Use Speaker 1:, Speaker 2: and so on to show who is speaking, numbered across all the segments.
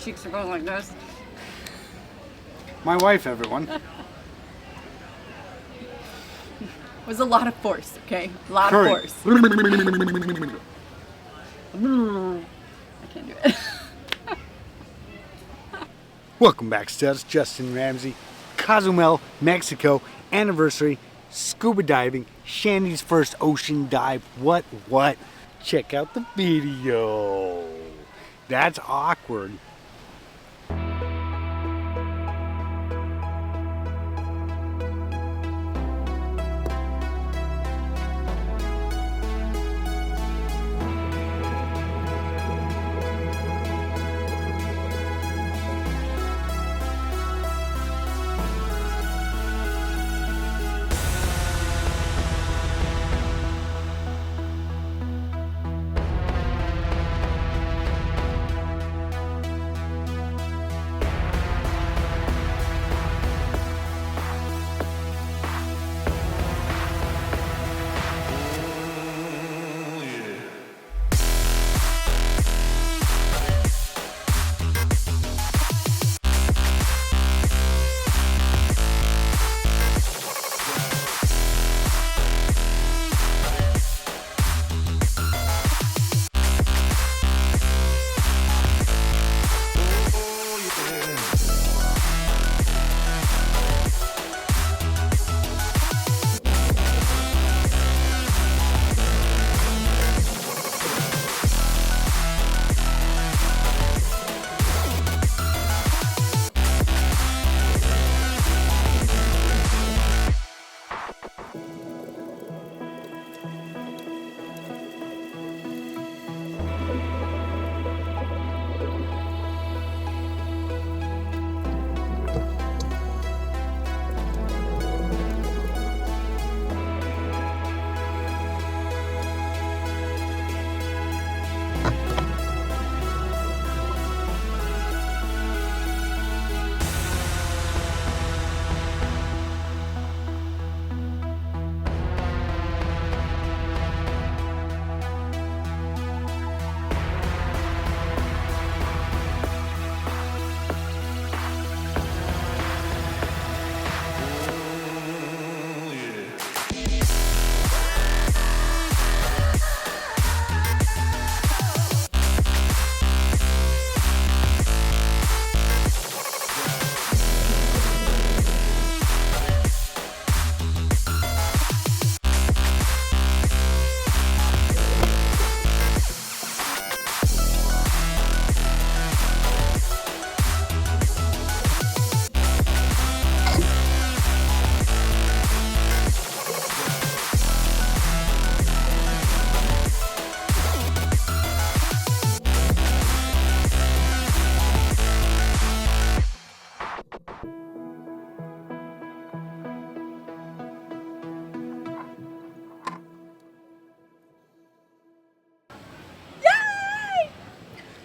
Speaker 1: Cheeks are going like this.
Speaker 2: My wife, everyone.
Speaker 1: It was a lot of force, okay? A lot
Speaker 2: Curry.
Speaker 1: of force. I can't do it.
Speaker 2: Welcome back, Studs. Justin Ramsey, Cozumel, Mexico, anniversary, scuba diving, Shandi's first ocean dive. What? Check out the video. That's awkward.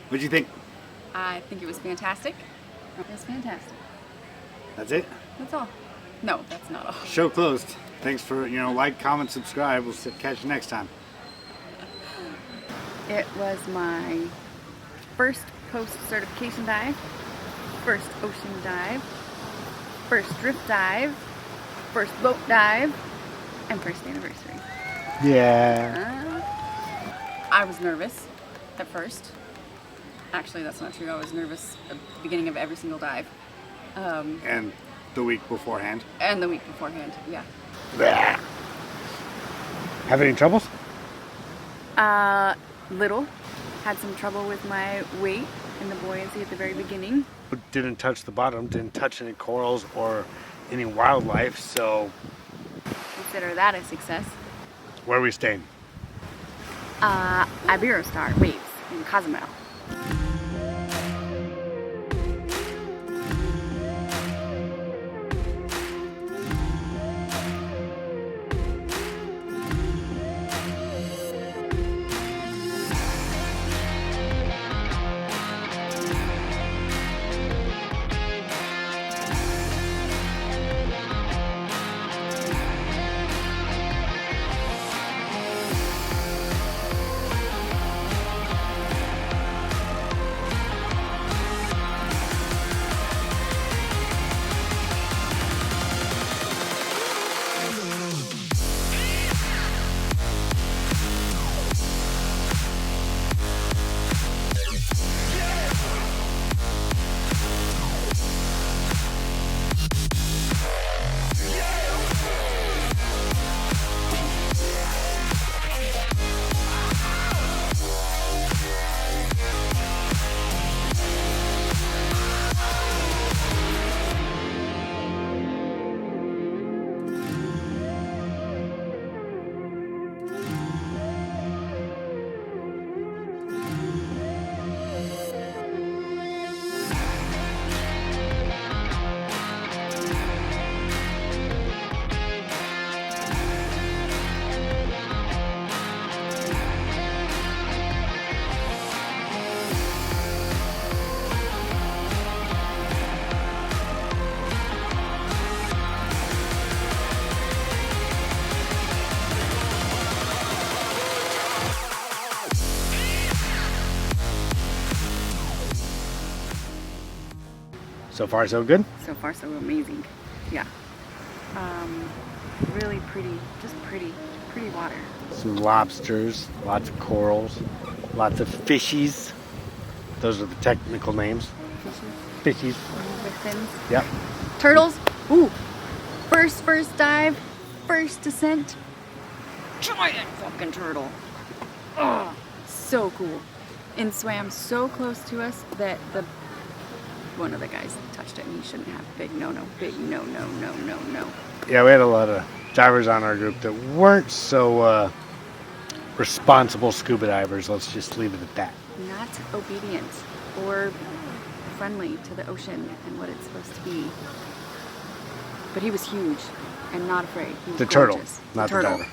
Speaker 2: What'd you think?
Speaker 1: I think it was fantastic. It was fantastic.
Speaker 2: That's it?
Speaker 1: That's all. No, that's not all.
Speaker 2: Show closed. Thanks for, like, comment, subscribe. We'll catch you next time.
Speaker 1: It was my first post-certification dive, first ocean dive, first drift dive, first boat dive, and first anniversary.
Speaker 2: Yeah.
Speaker 1: I was nervous at first. Actually, that's not true. I was nervous at the beginning of every single dive.
Speaker 2: And the week beforehand.
Speaker 1: And the week beforehand, yeah.
Speaker 2: Blech. Have any troubles?
Speaker 1: Little. Had some trouble with my weight and the buoyancy at the very beginning.
Speaker 2: But didn't touch the bottom, didn't touch any corals or any wildlife, so...
Speaker 1: Consider that a success.
Speaker 2: Where are we staying?
Speaker 1: Iberostar Waves in Cozumel.
Speaker 2: So far, so good?
Speaker 1: So far, so amazing. Yeah. Really pretty, just pretty water.
Speaker 2: Some lobsters, lots of corals, lots of fishies. Those are the technical names. Fishies.
Speaker 1: With fins.
Speaker 2: Yep.
Speaker 1: Turtles. Ooh. First dive, first descent. Giant fucking turtle. Oh, so cool. And swam so close to us that one of the guys touched it and he shouldn't have. Big no.
Speaker 2: Yeah, we had a lot of divers on our group that weren't so responsible scuba divers. Let's just leave it at that.
Speaker 1: Not obedient or friendly to the ocean and what it's supposed to be. But he was huge and not afraid. He was
Speaker 2: The turtle,
Speaker 1: gorgeous.
Speaker 2: not the
Speaker 1: turtle.
Speaker 2: diver.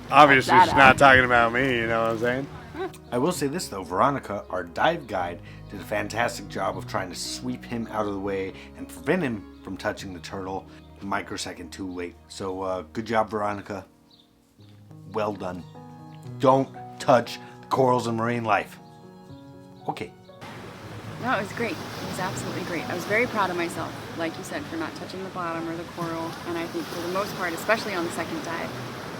Speaker 2: Obviously, she's not talking about me, you know what I'm saying? I will say this though, Veronica, our dive guide, did a fantastic job of trying to sweep him out of the way and prevent him from touching the turtle a microsecond too late. So good job, Veronica. Well done. Don't touch the corals and marine life. Okay.
Speaker 1: No, it was great. It was absolutely great. I was very proud of myself, like you said, for not touching the bottom or the coral. And I think for the most part, especially on the second dive,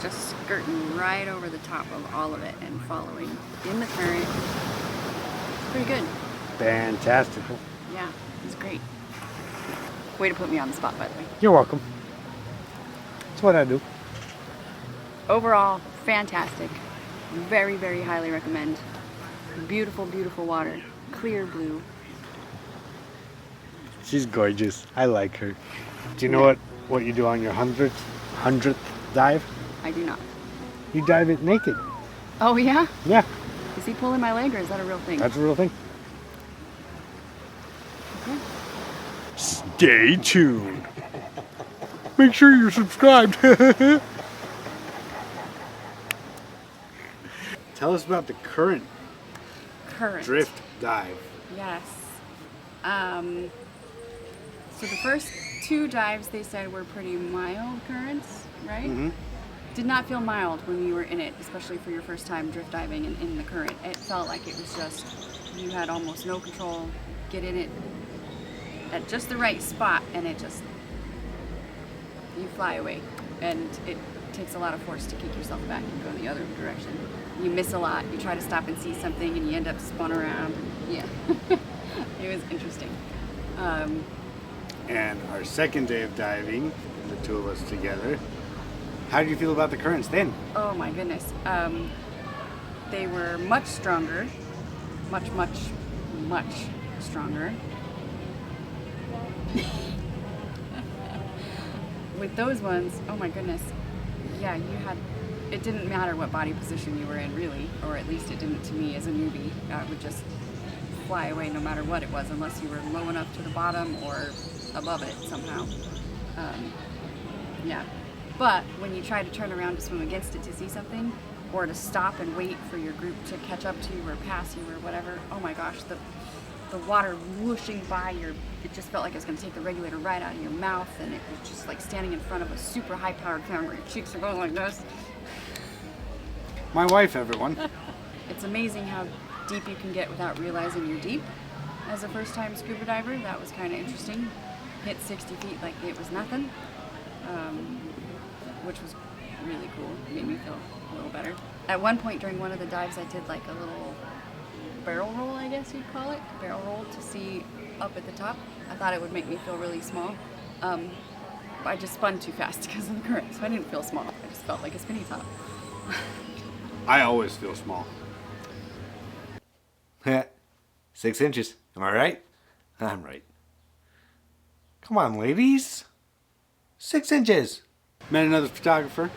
Speaker 1: just skirting right over the top of all of it and following in the current. It's pretty good.
Speaker 2: Fantastical.
Speaker 1: Yeah, it was great. Way to put me on the spot, by the way.
Speaker 2: You're welcome. That's what I do.
Speaker 1: Overall, fantastic. Very, very highly recommend. Beautiful, beautiful water. Clear blue.
Speaker 2: She's gorgeous. I like her. Do you know what you do on your 100th dive?
Speaker 1: I do not.
Speaker 2: You dive it naked.
Speaker 1: Oh, yeah?
Speaker 2: Yeah.
Speaker 1: Is he pulling my leg or is that a real thing?
Speaker 2: That's a real thing.
Speaker 1: Okay.
Speaker 2: Stay tuned. Make sure you're subscribed. Tell us about the current drift dive.
Speaker 1: Yes. So the first two dives they said were pretty mild currents, right?
Speaker 2: Mm-hmm.
Speaker 1: Did not feel mild when you were in it, especially for your first time drift diving and in the current. It felt like it was just, you had almost no control, get in it at just the right spot and it just, you fly away. And it takes a lot of force to kick yourself back and go in the other direction. You miss a lot, you try to stop and see something and you end up spun around. Yeah, it was interesting.
Speaker 2: And our second day of diving, the two of us together, how did you feel about the currents then?
Speaker 1: Oh my goodness. They were much stronger. Much stronger. With those ones, oh my goodness. Yeah, it didn't matter what body position you were in really, or at least it didn't to me as a newbie. I would just fly away no matter what it was, unless you were low enough to the bottom or above it somehow. Yeah. But when you try to turn around to swim against it to see something, or to stop and wait for your group to catch up to you or pass you or whatever, oh my gosh, the water whooshing by it just felt like it was going to take the regulator right out of your mouth, and it was just like standing in front of a super high-powered camera where your cheeks are going like this.
Speaker 2: My wife, everyone.
Speaker 1: It's amazing how deep you can get without realizing you're deep. As a first-time scuba diver, that was kind of interesting. Hit 60 feet like it was nothing. Which was really cool. It made me feel a little better. At one point during one of the dives, I did like a little barrel roll, I guess you'd call it. Barrel roll to see up at the top. I thought it would make me feel really small. I just spun too fast because of the current, so I didn't feel small. I just felt like a spinny top.
Speaker 2: I always feel small. 6 inches. Am I right? I'm right. Come on, ladies. 6 inches. Met another photographer.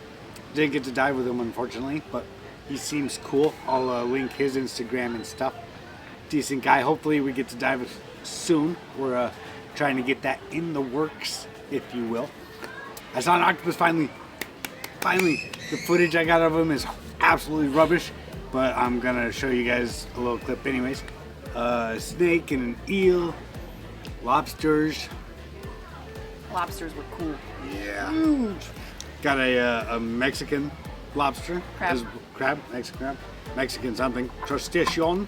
Speaker 2: Didn't get to dive with him, unfortunately, but he seems cool. I'll link his Instagram and stuff. Decent guy. Hopefully we get to dive with soon. We're trying to get that in the works, if you will. I saw an octopus finally. The footage I got of him is absolutely rubbish, but I'm gonna show you guys a little clip anyways. A snake and an eel. Lobsters.
Speaker 1: Lobsters were cool.
Speaker 2: Yeah. Huge. Got a Mexican lobster.
Speaker 1: Crab.
Speaker 2: Mexican crab. Mexican something. Crustacean.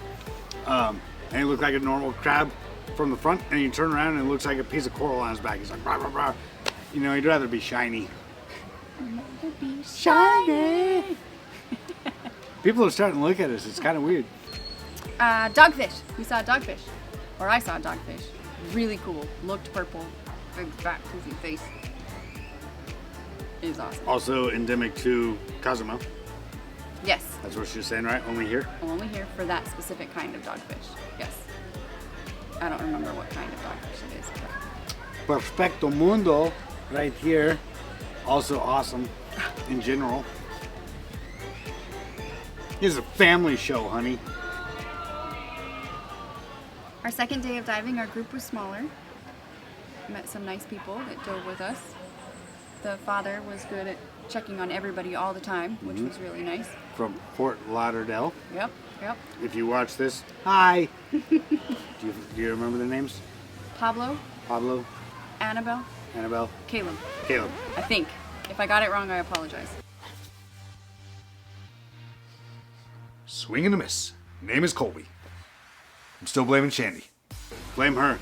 Speaker 2: and he looked like a normal crab from the front, and you turn around and it looks like a piece of coral on his back. He's like, rah, rah, rah. You know, he'd rather be shiny. Shiny! People are starting to look at us. It's kind of weird.
Speaker 1: Dogfish. We saw a dogfish. Or I saw a dogfish. Really cool. Looked purple. Big, fat, poofy face. It was awesome.
Speaker 2: Also endemic to Cozumel.
Speaker 1: Yes.
Speaker 2: That's what she was saying, right? Only here?
Speaker 1: Only here for that specific kind of dogfish. Yes. I don't remember what kind of dogfish it is. But...
Speaker 2: Perfecto Mundo, right here. Also awesome in general. This is a family show, honey.
Speaker 1: Our second day of diving, our group was smaller. Met some nice people that dove with us. The father was good at checking on everybody all the time, which was really nice.
Speaker 2: From Fort Lauderdale.
Speaker 1: Yep, yep.
Speaker 2: If you watch this, hi. do you remember the names?
Speaker 1: Pablo, Annabelle, Caleb. I think. If I got it wrong, I apologize.
Speaker 2: Swing and a miss. Name is Colby. I'm still blaming Shandi. Blame her.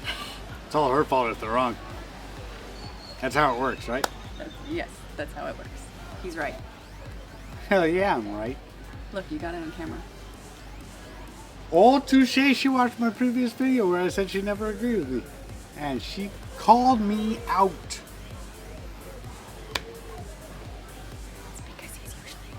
Speaker 2: It's all her fault if they're wrong. That's how it works, right?
Speaker 1: Yes, that's how it works. He's right.
Speaker 2: Hell yeah, I'm right.
Speaker 1: Look, you got it on camera.
Speaker 2: Oh, touche, she watched my previous video where I said she never agreed with me. And she called me out.
Speaker 1: It's because he's usually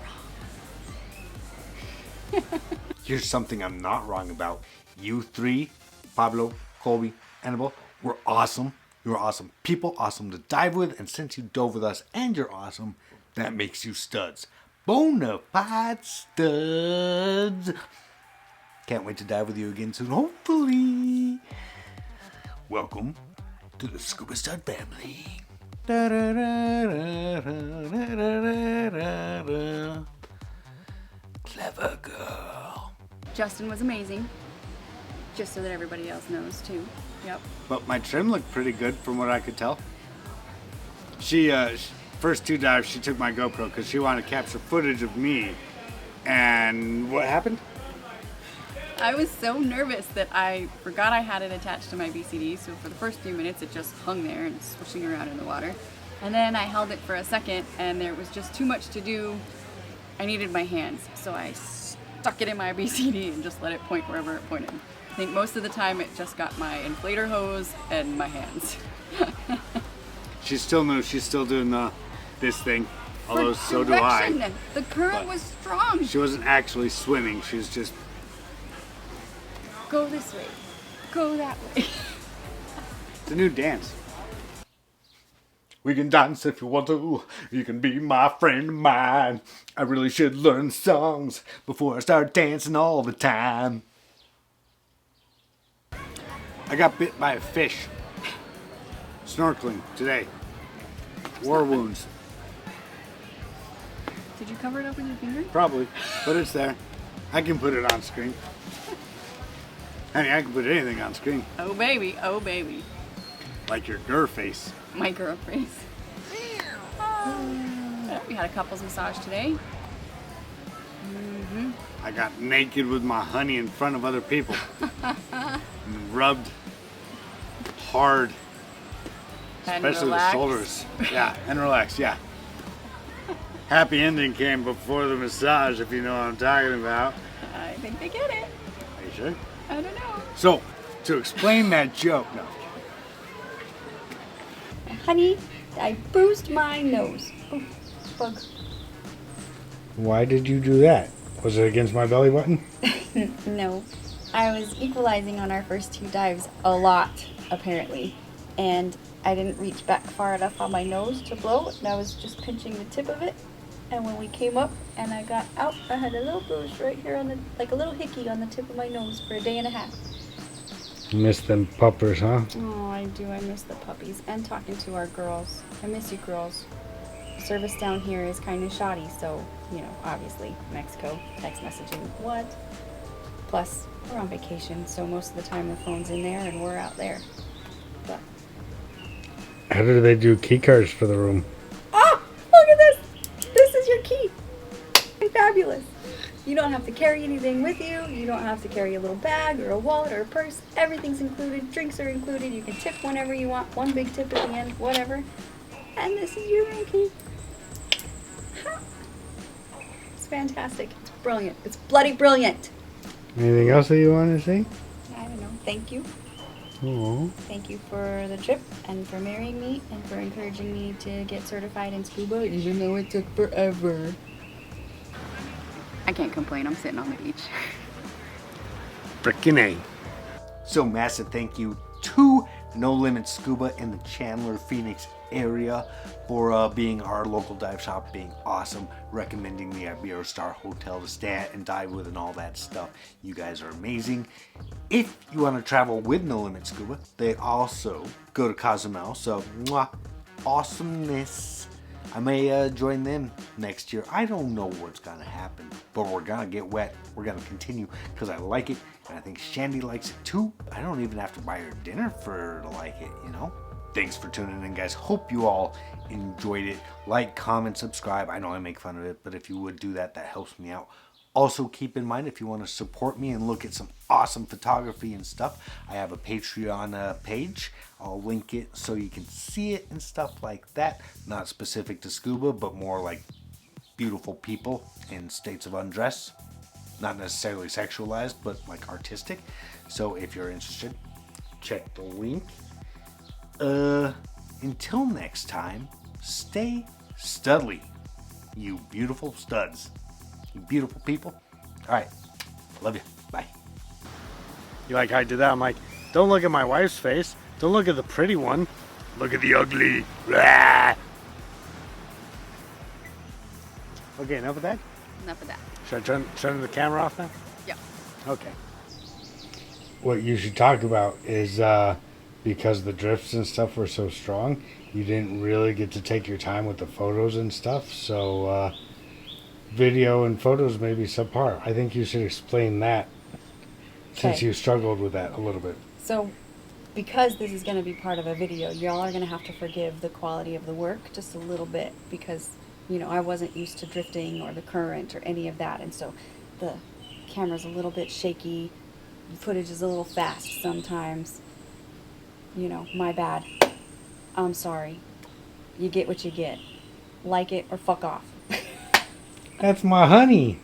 Speaker 1: wrong.
Speaker 2: Here's something I'm not wrong about. You three, Pablo, Colby, Annabelle, were awesome. You were awesome people, awesome to dive with, and since you dove with us and you're awesome, that makes you studs. Bona fide studs. Can't wait to dive with you again soon, hopefully. Welcome to the Scuba Stud Family. Clever girl.
Speaker 1: Justin was amazing. Just so that everybody else knows too. Yep.
Speaker 2: But my trim looked pretty good from what I could tell. She, first two dives, she took my GoPro because she wanted to capture footage of me. And what happened?
Speaker 1: I was so nervous that I forgot I had it attached to my BCD, so for the first few minutes it just hung there and swishing around in the water. And then I held it for a second and there was just too much to do. I needed my hands, so I stuck it in my BCD and just let it point wherever it pointed. I think most of the time it just got my inflator hose and my hands.
Speaker 2: She still knows she's still doing this thing, although so do I.
Speaker 1: The current was strong.
Speaker 2: She wasn't actually swimming, she was just...
Speaker 1: Go this way, go that way.
Speaker 2: It's a new dance. We can dance if you want to. You can be my friend of mine. I really should learn songs before I start dancing all the time. I got bit by a fish. Snorkeling today. War wounds.
Speaker 1: Did you cover it up with your finger?
Speaker 2: Probably, but it's there. I can put it on screen. Honey, I can put anything on screen.
Speaker 1: Oh baby, oh baby.
Speaker 2: Like your girl face.
Speaker 1: My girl face. We had a couples massage today.
Speaker 2: I got naked with my honey in front of other people. And rubbed hard.
Speaker 1: And
Speaker 2: Especially
Speaker 1: relax.
Speaker 2: the shoulders. Yeah, and relax, yeah. Happy ending came before the massage, if you know what I'm talking about.
Speaker 1: I think they get it.
Speaker 2: Are you sure?
Speaker 1: I don't know.
Speaker 2: So, to explain that joke, no.
Speaker 1: Honey, I bruised my nose. Oh, bug.
Speaker 2: Why did you do that? Was it against my belly button?
Speaker 1: No. I was equalizing on our first two dives a lot, apparently. And I didn't reach back far enough on my nose to blow, and I was just pinching the tip of it. And when we came up and I got out, I had a little bruise right here on the, like a little hickey on the tip of my nose for a day and a half.
Speaker 2: You miss them puppers, huh?
Speaker 1: Oh, I do. I miss the puppies and talking to our girls. I miss you girls. Service down here is kind of shoddy, so, you know, obviously, Mexico, text messaging, what? Plus, we're on vacation, so most of the time the phone's in there and we're out there. But...
Speaker 2: How do they do key cards for the room?
Speaker 1: Oh, look at this! This is your key! Fabulous! You don't have to carry anything with you. You don't have to carry a little bag or a wallet or a purse. Everything's included. Drinks are included. You can tip whenever you want. One big tip at the end, whatever. And this is your room key. It's fantastic. It's brilliant. It's bloody brilliant.
Speaker 2: Anything else that you want to say?
Speaker 1: I don't know. Thank you.
Speaker 2: Oh.
Speaker 1: Thank you for the trip and for marrying me and for encouraging me to get certified in scuba, even though it took forever. I can't complain. I'm sitting on the beach.
Speaker 2: Frickin' A. So massive thank you to No Limits Scuba in the Chandler, Phoenix area for being our local dive shop, being awesome, recommending the Iberostar Hotel to stay at and dive with and all that stuff. You guys are amazing. If you want to travel with No Limits Scuba, they also go to Cozumel, so mwah, awesomeness. I may join them next year. I don't know what's gonna happen, but we're gonna get wet. We're gonna continue because I like it, and I think Shandi likes it too. I don't even have to buy her dinner for her to like it, you know? Thanks for tuning in, guys. Hope you all enjoyed it. Like, comment, subscribe. I know I make fun of it, but if you would do that, that helps me out. Also, keep in mind, if you want to support me and look at some awesome photography and stuff, I have a Patreon page. I'll link it so you can see it and stuff like that. Not specific to scuba, but more like beautiful people in states of undress. Not necessarily sexualized, but like artistic. So if you're interested, check the link. Until next time, stay studly, you beautiful studs. You beautiful people. All right. Love you. Bye. You like how I did that? I'm like, don't look at my wife's face. Don't look at the pretty one. Look at the ugly. Blah. Okay, enough of that?
Speaker 1: Enough of that.
Speaker 2: Should I turn the camera off now?
Speaker 1: Yeah.
Speaker 2: Okay. What you should talk about is because the drifts and stuff were so strong, you didn't really get to take your time with the photos and stuff. So video and photos may be subpar. I think you should explain that since
Speaker 3: Okay.
Speaker 2: you struggled with that a little bit.
Speaker 3: So, because this is going to be part of a video, y'all are going to have to forgive the quality of the work just a little bit because, you know, I wasn't used to drifting or the current or any of that. And so the camera's a little bit shaky. The footage is a little fast sometimes. You know, my bad. I'm sorry. You get what you get. Like it or fuck off.
Speaker 2: That's my honey.